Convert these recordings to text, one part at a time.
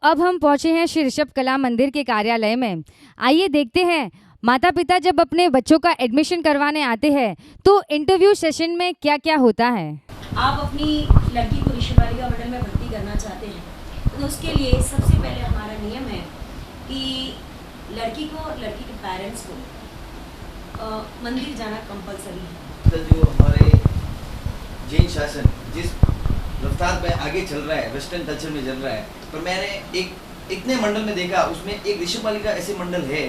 अब हम पहुंचे हैं श्री ऋषभ कला मंदिर के कार्यालय में। आइए देखते हैं माता पिता जब अपने बच्चों का एडमिशन करवाने आते हैं तो इंटरव्यू सेशन में क्या क्या होता है। आप अपनी लड़की को ऋषभ बालिका मंडल में भर्ती करना चाहते हैं तो उसके लिए सबसे पहले हमारा नियम है कि लड़की को और लड़की के पेरेंट्स को मंदिर जाना कंपलसरी है। जो हमारे जैन शासन जिस रफ्तार पे आगे चल रहा है, वेस्टर्न कल्चर में चल रहा है, पर मैंने एक इतने मंडल में देखा, उसमें एक ऋषभ बालिका ऐसे मंडल है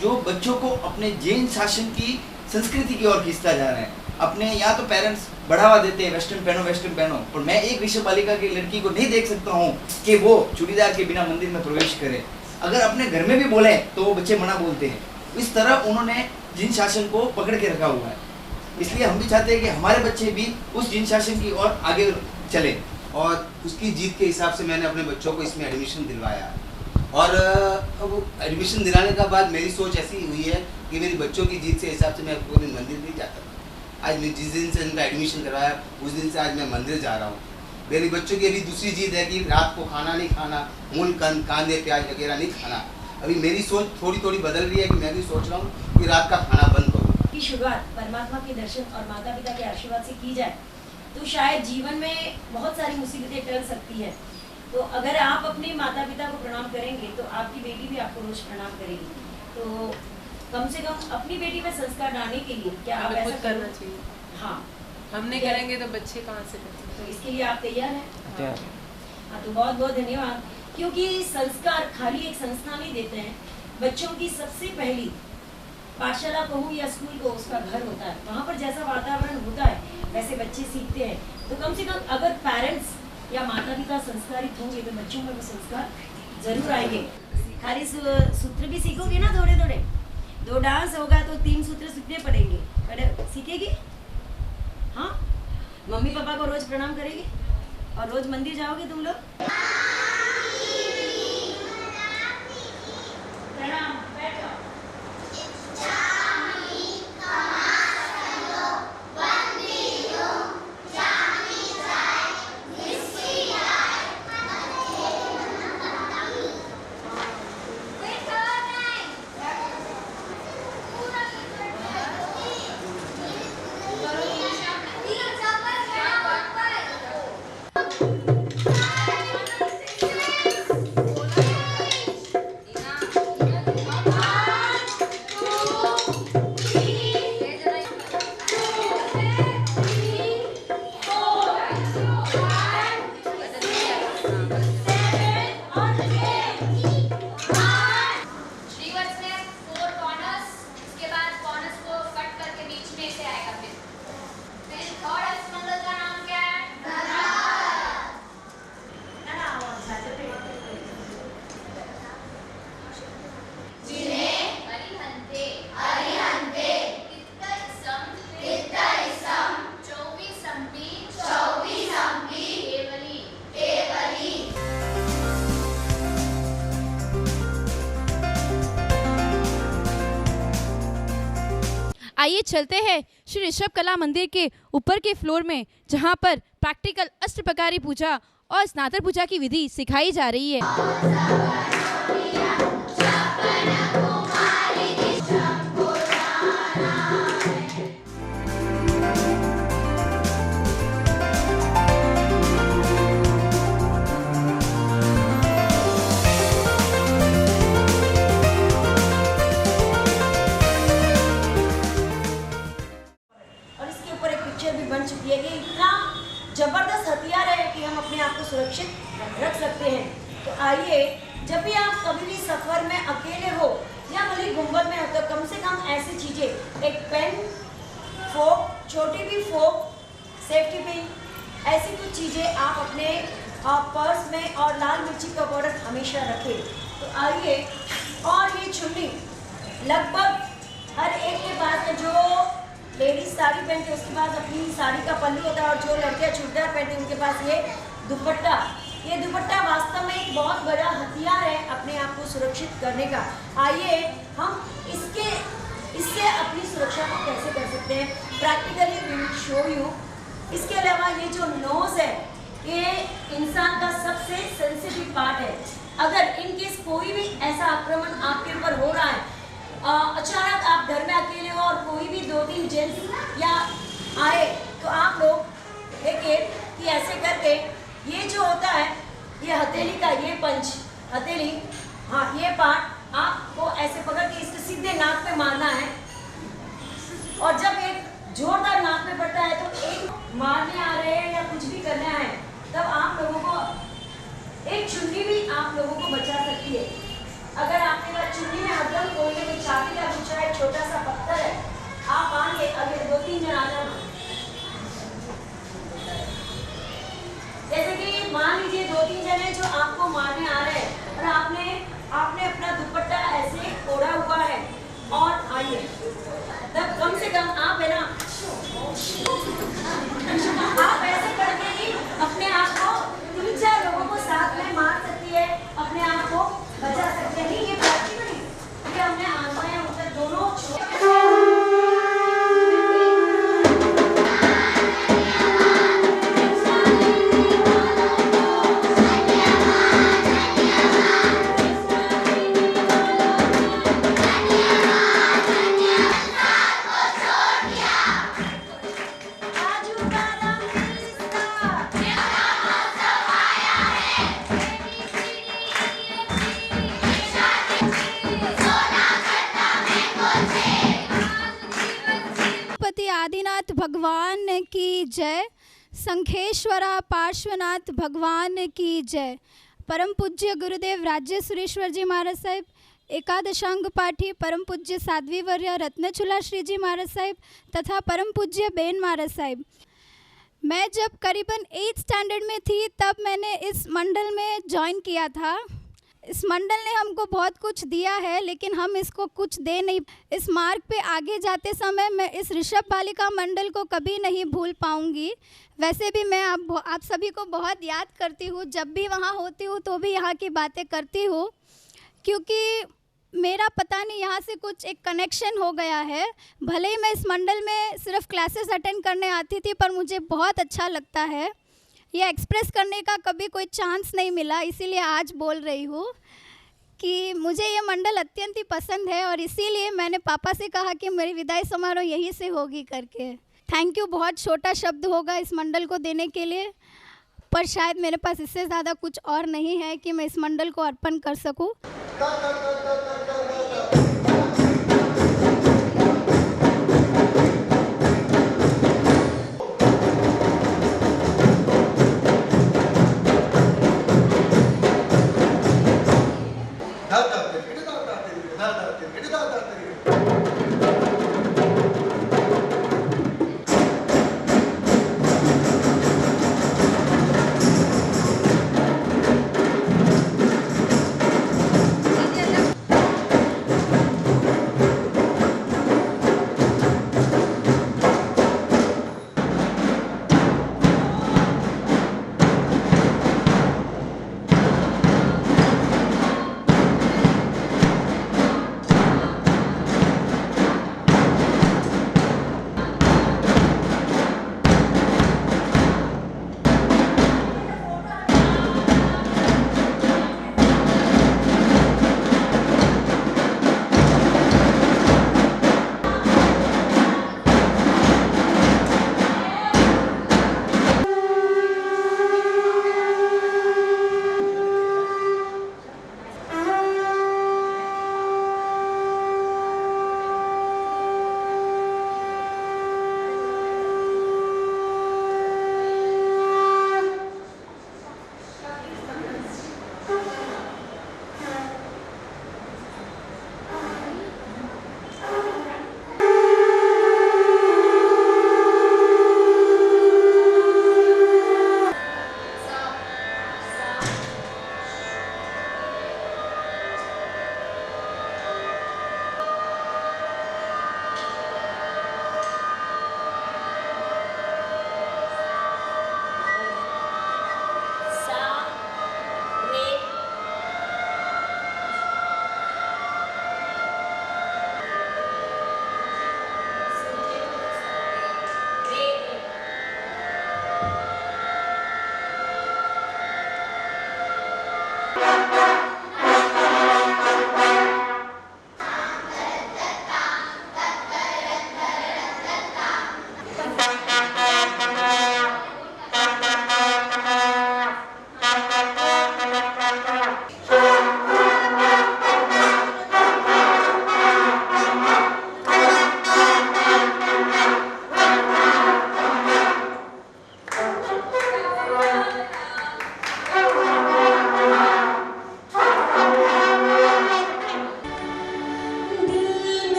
जो बच्चों को अपने जैन शासन की संस्कृति की ओर खींचता जा रहा है। अपने या तो पेरेंट्स बढ़ावा देते हैं वेस्टर्न पहनो, पर मैं एक ऋषभ बालिका की लड़की को नहीं देख सकता हूँ कि वो चूड़ीदार के बिना मंदिर में प्रवेश करे। अगर अपने घर में भी बोले तो वो बच्चे मना बोलते हैं। इस तरह उन्होंने जिन शासन को पकड़ के रखा हुआ है। इसलिए हम भी चाहते हैं कि हमारे बच्चे भी उस जिन शासन की ओर आगे चले। और उसकी जीत के हिसाब से मैंने अपने बच्चों को इसमें एडमिशन दिलवाया। और अब एडमिशन दिलाने के बाद मेरी सोच ऐसी हुई है कि मेरी बच्चों की जीत से हिसाब से मैं पूरे दिन मंदिर नहीं जाता। आज मैं जिस दिन से इनका एडमिशन करवाया उस दिन से आज मैं मंदिर जा रहा हूँ। मेरी बच्चों की अभी दूसरी जीत है कि रात को खाना नहीं खाना, मूल कांदे प्याज वगैरह नहीं खाना। अभी मेरी सोच थोड़ी थोड़ी बदल रही है कि मैं भी सोच रहा हूँ कि रात का खाना बंद करूँ। की शुरुआत परमात्मा के दर्शन और माता पिता के आशीर्वाद से की जाए तो शायद जीवन में बहुत सारी मुसीबतें टल सकती है। तो अगर आप अपने माता पिता को प्रणाम करेंगे तो आपकी बेटी भी आपको रोज प्रणाम करेगी। तो कम से कम अपनी बेटी में संस्कार डालने के लिए क्या आप ऐसा करना चाहिए? हाँ, हम नहीं करेंगे तो बच्चे कहाँ से करेंगे? तो इसके लिए आप तैयार हैं? हाँ, तो बहुत बहुत धन्यवाद। क्योंकि संस्कार खाली एक संस्था नहीं देते हैं, बच्चों की सबसे पहली पाठशाला कहूँ या स्कूल को उसका घर होता है। वहाँ पर जैसा वातावरण होता है वैसे बच्चे सीखते हैं। तो कम से कम अगर पेरेंट्स या माता पिता संस्कारित होंगे तो बच्चों में वो संस्कार जरूर आएंगे। खाली सूत्र भी सीखोगे ना, थोड़े थोड़े 2 डांस होगा तो 3 सूत्र सीखने पड़ेंगे। सीखेगी? हाँ, मम्मी पापा को रोज प्रणाम करेगी और रोज मंदिर जाओगे तुम लोग? प्रणाम, बैठो। आइए चलते हैं श्री ऋषभ कला मंदिर के ऊपर के फ्लोर में, जहां पर प्रैक्टिकल अष्टप्रकारी पूजा और स्नातक पूजा की विधि सिखाई जा रही है। बन चुकी है कि इतना जबरदस्त हथियार है कि हम अपने आप को सुरक्षित रख सकते हैं। तो आइए, जब भी आप कभी भी सफर में अकेले हो या भले गुंबद में हो तो कम से कम ऐसी चीजें, एक पेन, फोक, छोटी भी फोक, सेफ्टी पिन, ऐसी कुछ चीजें आप अपने पर्स में, और लाल मिर्ची का पाउडर हमेशा रखें। तो आइए, और ये चुन्नी लगभग हर एक के पास, जो लेडीज साड़ी पहनते उसके पास अपनी साड़ी का पल्लू होता है, और जो लड़कियां चूड़दार पहनते हैं उनके पास ये दुपट्टा। ये दुपट्टा वास्तव में एक बहुत बड़ा हथियार है अपने आप को सुरक्षित करने का। आइए हम इससे अपनी सुरक्षा को कैसे कर सकते हैं, practically we will show you. इसके अलावा ये जो नोज है, ये इंसान का सबसे सेंसिटिव पार्ट है। अगर इन केस कोई भी ऐसा आक्रमण आपके ऊपर हो रहा है, अचानक आप घर में अकेले हो और कोई भी 2-3 जेंट्स या आए, तो आप लोग देखिए कि ऐसे करके ये जो होता है, ये हथेली का ये पंच, हथेली, हाँ ये पार्ट आपको ऐसे पकड़ के इसके सीधे नाक पे मारना है। और जब एक जोरदार नाक पे पड़ता है तो एक मारने आ रहे हैं या कुछ भी करना है, तब आप लोगों को एक चुन्नी भी आप लोगों को बचा सकती है। अगर आपके पास चुन्नी में हरदम कोई ना कोई चाबी का कुछ है, छोटा सा पत्थर है, आप आगे अगर 2-3 जन आ जाओ, जैसे कि मान लीजिए 2-3 जन है जो आपको मारने आ रहे हैं और आपने अपना दुपट्टा ऐसे ओढ़ा हुआ है और आइए, तब कम से कम आप है ना, आप ऐसे करके ही अपने आप को 3-4 लोगों को साथ में मार सकती है, अपने आप को बचा सकते हैं। ये प्रैक्टिकली ये हमने आजमाया, मतलब दोनों पति आदिनाथ भगवान की जय, संखेश्वरा पार्श्वनाथ भगवान की जय। परम पूज्य गुरुदेव राज्य सुरेश्वर जी महाराज साहिब, एकादशांग पाठी परम पूज्य साध्वी वर्य रत्नचूला श्री जी महाराज साहिब तथा परम पूज्य बेन महाराज साहिब। मैं जब करीबन 8th स्टैंडर्ड में थी तब मैंने इस मंडल में ज्वाइन किया था। इस मंडल ने हमको बहुत कुछ दिया है, लेकिन हम इसको कुछ दे नहीं। इस मार्ग पे आगे जाते समय मैं इस ऋषभ बालिका मंडल को कभी नहीं भूल पाऊंगी। वैसे भी मैं आप सभी को बहुत याद करती हूँ, जब भी वहाँ होती हूँ तो भी यहाँ की बातें करती हूँ, क्योंकि मेरा पता नहीं यहाँ से कुछ एक कनेक्शन हो गया है। भले ही मैं इस मंडल में सिर्फ क्लासेस अटेंड करने आती थी, पर मुझे बहुत अच्छा लगता है। ये एक्सप्रेस करने का कभी कोई चांस नहीं मिला, इसीलिए आज बोल रही हूँ कि मुझे ये मंडल अत्यंत ही पसंद है और इसीलिए मैंने पापा से कहा कि मेरी विदाई समारोह यहीं से होगी करके। थैंक यू, बहुत छोटा शब्द होगा इस मंडल को देने के लिए, पर शायद मेरे पास इससे ज़्यादा कुछ और नहीं है कि मैं इस मंडल को अर्पण कर सकूँ।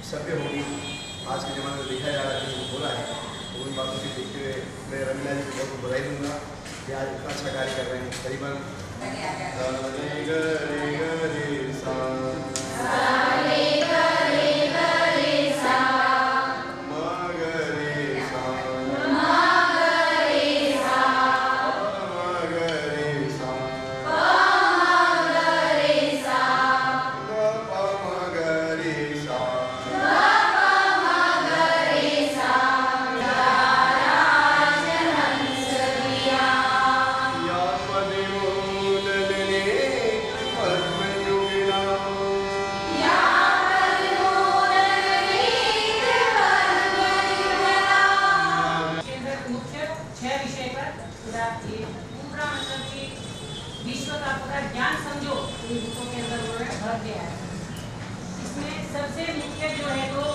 सत्य होगी। आज के ज़माने में देखा जा रहा है जो हो रहा है, तो उन बातों को देखते हुए मैं रंगीला जी को बहुत बधाई दूँगा कि आज इतना अच्छा कार्य कर रहे हैं। करीबन विश्व का पूरा ज्ञान समझो इन बुकों के अंदर उन्होंने भर दिया है। इसमें सबसे मुख्य जो है तो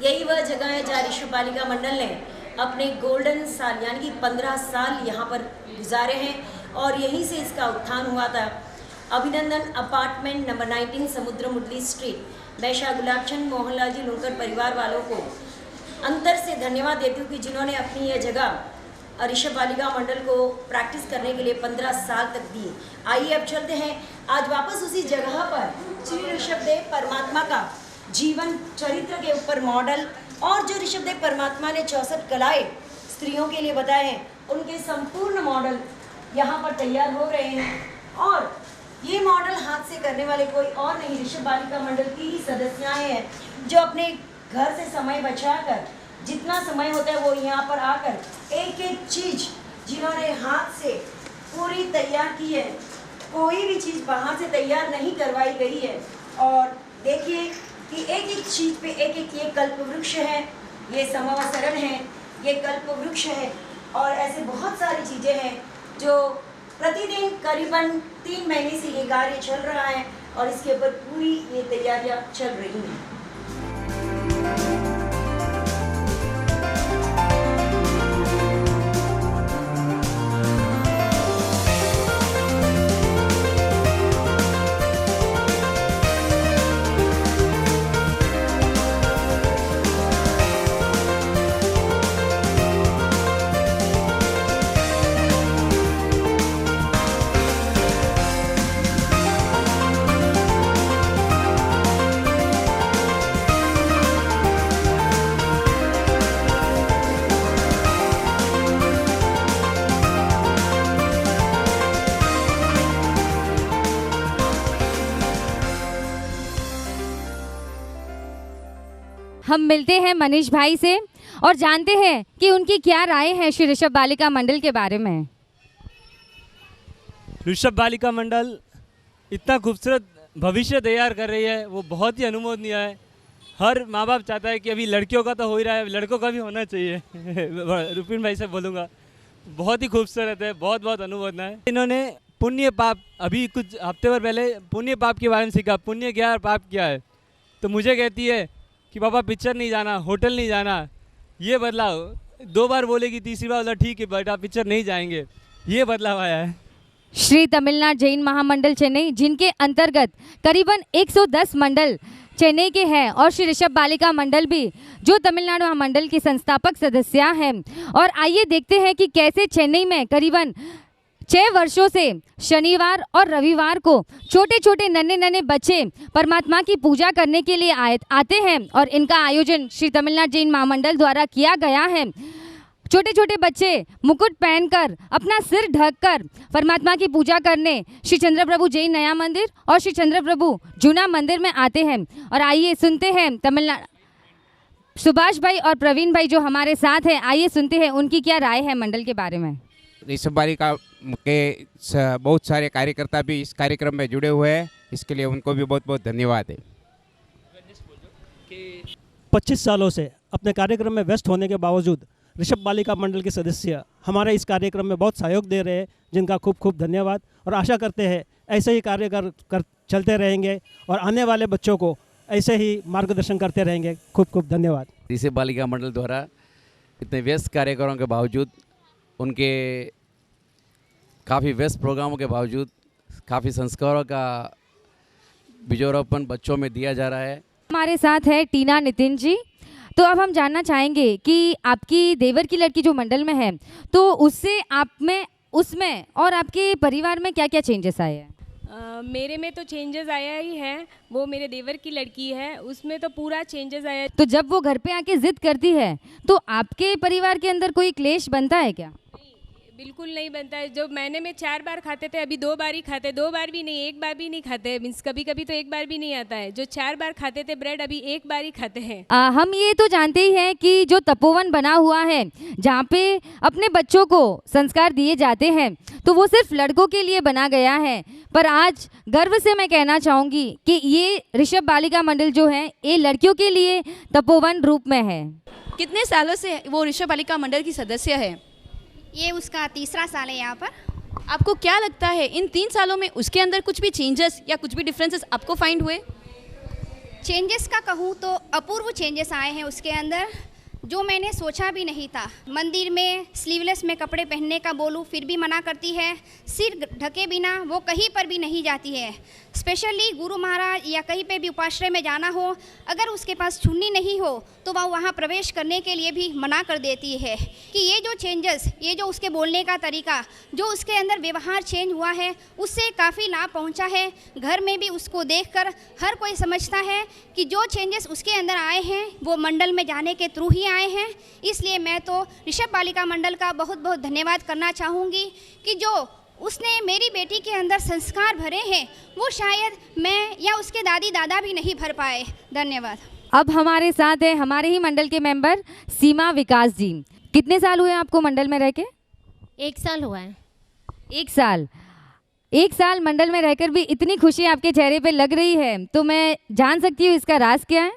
यही वह जगह है जहाँ ऋषभ बालिका मंडल ने अपने गोल्डन साल यानी कि 15 साल यहाँ पर गुजारे हैं और यहीं से इसका उत्थान हुआ था। अभिनंदन अपार्टमेंट नंबर 19 समुद्र मुरली स्ट्रीट। मैं शाह गुलाबचंद मोहनलाल जी लुणकर परिवार वालों को अंतर से धन्यवाद देती हूँ कि जिन्होंने अपनी यह जगह ऋषभ बालिका मंडल को प्रैक्टिस करने के लिए 15 साल तक दी। आइए अब चलते हैं आज वापस उसी जगह पर श्री ऋषभदेव परमात्मा का जीवन चरित्र के ऊपर मॉडल और जो ऋषभदेव परमात्मा ने 64 कलाएं स्त्रियों के लिए बताए हैं उनके संपूर्ण मॉडल यहाँ पर तैयार हो रहे हैं। और ये मॉडल हाथ से करने वाले कोई और नहीं, ऋषभ बालिका मंडल की ही सदस्याएं हैं जो अपने घर से समय बचाकर जितना समय होता है वो यहाँ पर आकर एक एक चीज़ जिन्होंने हाथ से पूरी तैयार की है, कोई भी चीज़ बाहर से तैयार नहीं करवाई गई है। और देखिए कि एक एक चीज़ पे एक एक ये कल्प वृक्ष है, ये समावसरण है, ये कल्प वृक्ष है और ऐसे बहुत सारी चीज़ें हैं जो प्रतिदिन करीबन 3 महीने से ये कार्य चल रहा है और इसके ऊपर पूरी ये तैयारियां चल रही हैं। हम मिलते हैं मनीष भाई से और जानते हैं कि उनकी क्या राय है श्री ऋषभ बालिका मंडल के बारे में। ऋषभ बालिका मंडल इतना खूबसूरत भविष्य तैयार कर रही है, वो बहुत ही अनुमोदनीय है। हर माँ बाप चाहता है कि अभी लड़कियों का तो हो ही रहा है, लड़कों का भी होना चाहिए। रुपिन भाई से बोलूँगा, बहुत ही खूबसूरत है, बहुत बहुत अनुमोदना है। इन्होंने पुण्य पाप, अभी कुछ हफ्ते भर पहले पुण्य पाप के बारे में सीखा, पुण्य क्या और पाप क्या है। तो मुझे कहती है कि पापा पिक्चर नहीं जाना, होटल नहीं जाना। ये बदलाव 2 बार बोलेगी, तीसरी बार बोला ठीक है बेटा पिक्चर नहीं जाएंगे। ये बदलाव आया है। श्री तमिलनाडु जैन महामंडल चेन्नई, जिनके अंतर्गत करीबन 110 मंडल चेन्नई के हैं और श्री ऋषभ बालिका मंडल भी जो तमिलनाडु महामंडल की संस्थापक सदस्य हैं। और आइए देखते हैं कि कैसे चेन्नई में करीबन 6 वर्षों से शनिवार और रविवार को छोटे छोटे नन्हे नन्हे बच्चे परमात्मा की पूजा करने के लिए आते हैं और इनका आयोजन श्री तमिलनाडु जैन महामंडल द्वारा किया गया है। छोटे छोटे बच्चे मुकुट पहनकर अपना सिर ढककर परमात्मा की पूजा करने श्री चंद्र प्रभु जैन नया मंदिर और श्री चंद्र प्रभु जूना मंदिर में आते हैं। और आइए सुनते हैं तमिलनाडु सुभाष भाई और प्रवीण भाई जो हमारे साथ हैं, आइए सुनते हैं उनकी क्या राय है मंडल के बारे में। ऋषभ बालिका के बहुत सारे कार्यकर्ता भी इस कार्यक्रम में जुड़े हुए हैं, इसके लिए उनको भी बहुत बहुत धन्यवाद है। 25 सालों से अपने कार्यक्रम में व्यस्त होने के बावजूद ऋषभ बालिका मंडल के सदस्य हमारे इस कार्यक्रम में बहुत सहयोग दे रहे हैं, जिनका खूब खूब धन्यवाद। और आशा करते हैं ऐसे ही कार्य कर चलते रहेंगे और आने वाले बच्चों को ऐसे ही मार्गदर्शन करते रहेंगे। खूब खूब धन्यवाद। ऋषभ बालिका मंडल द्वारा इतने व्यस्त कार्यक्रमों के बावजूद, उनके काफ़ी व्यस्त प्रोग्रामों के बावजूद काफ़ी संस्कारों का बीजोरोपण बच्चों में दिया जा रहा है। हमारे साथ है टीना नितिन जी। तो अब हम जानना चाहेंगे कि आपकी देवर की लड़की जो मंडल में है, तो उससे आप में उसमें और आपके परिवार में क्या क्या चेंजेस आए हैं? मेरे में तो चेंजेस आया ही है, वो मेरे देवर की लड़की है, उसमें तो पूरा चेंजेस आया। तो जब वो घर पे आके जिद करती है तो आपके परिवार के अंदर कोई क्लेश बनता है क्या? बिल्कुल नहीं बनता है। जो महीने में 4 बार खाते थे, अभी 2 बार ही खाते, 2 बार भी नहीं, 1 बार भी नहीं खाते। मीन्स कभी कभी तो 1 बार भी नहीं आता है। जो 4 बार खाते थे ब्रेड, अभी 1 बार ही खाते हैं। हम ये तो जानते ही हैं कि जो तपोवन बना हुआ है जहाँ पे अपने बच्चों को संस्कार दिए जाते हैं, तो वो सिर्फ लड़कों के लिए बना गया है। पर आज गर्व से मैं कहना चाहूँगी कि ये ऋषभ बालिका मंडल जो है ये लड़कियों के लिए तपोवन रूप में है। कितने सालों से वो ऋषभ बालिका मंडल की सदस्य है? ये उसका 3रा साल है यहाँ पर। आपको क्या लगता है इन 3 सालों में उसके अंदर कुछ भी चेंजेस या कुछ भी डिफरेंसेस आपको फाइंड हुए? चेंजेस का कहूँ तो अपूर्व चेंजेस आए हैं उसके अंदर, जो मैंने सोचा भी नहीं था। मंदिर में स्लीवलेस में कपड़े पहनने का बोलूँ फिर भी मना करती है, सिर ढके बिना वो कहीं पर भी नहीं जाती है। स्पेशली गुरु महाराज या कहीं पे भी उपाश्रय में जाना हो, अगर उसके पास चुन्नी नहीं हो तो वह वहाँ प्रवेश करने के लिए भी मना कर देती है। कि ये जो चेंजेस, ये जो उसके बोलने का तरीका, जो उसके अंदर व्यवहार चेंज हुआ है, उससे काफ़ी लाभ पहुँचा है। घर में भी उसको देखकर हर कोई समझता है कि जो चेंजेस उसके अंदर आए हैं वो मंडल में जाने के थ्रू ही आए हैं। इसलिए मैं तो ऋषभ बालिका मंडल का बहुत बहुत धन्यवाद करना चाहूँगी कि जो उसने मेरी बेटी के अंदर संस्कार भरे हैं, वो शायद मैं या उसके दादी दादा भी नहीं भर पाए। धन्यवाद। अब हमारे साथ है हमारे ही मंडल के मेंबर सीमा विकास जी। कितने साल हुए आपको मंडल में रह के? 1 साल हुआ है। 1 साल मंडल में रहकर भी इतनी खुशी आपके चेहरे पे लग रही है, तो मैं जान सकती हूँ इसका राज क्या है?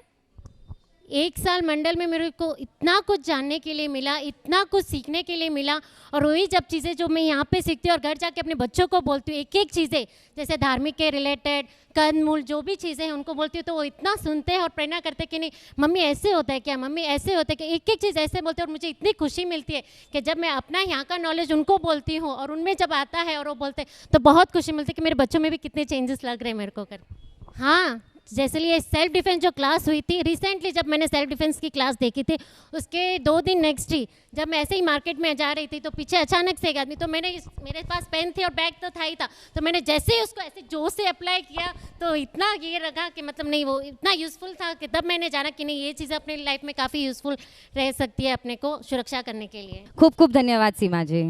1 साल मंडल में मेरे को इतना कुछ जानने के लिए मिला, इतना कुछ सीखने के लिए मिला। और वही जब चीज़ें जो मैं यहाँ पे सीखती हूँ और घर जाके अपने बच्चों को बोलती हूँ, एक एक चीज़ें जैसे धार्मिक के रिलेटेड कंदमूल जो भी चीज़ें हैं उनको बोलती हूँ, तो वो इतना सुनते हैं और प्रेरणा करते हैं कि नहीं मम्मी ऐसे होता है क्या, मम्मी ऐसे होता है क्या, एक एक चीज़ ऐसे बोलते हैं। और मुझे इतनी खुशी मिलती है कि जब मैं अपना यहाँ का नॉलेज उनको बोलती हूँ और उनमें जब आता है और वो बोलते हैं तो बहुत खुशी मिलती है कि मेरे बच्चों में भी कितने चेंजेस लग रहे हैं मेरे को कर। हाँ, जैसे ये सेल्फ डिफेंस जो क्लास हुई थी रिसेंटली, जब मैंने सेल्फ डिफेंस की क्लास देखी थी, उसके 2 दिन नेक्स्ट ही जब मैं ऐसे ही मार्केट में जा रही थी तो पीछे अचानक से एक आदमी, तो मेरे पास पेन थी और बैग तो था ही था, तो मैंने जैसे ही उसको ऐसे जोर से अप्लाई किया तो इतना ये लगा कि मतलब नहीं वो इतना यूज़फुल था कि तब मैंने जाना कि नहीं ये चीज़ अपनी लाइफ में काफ़ी यूज़फुल रह सकती है अपने को सुरक्षा करने के लिए। खूब खूब धन्यवाद सीमा जी।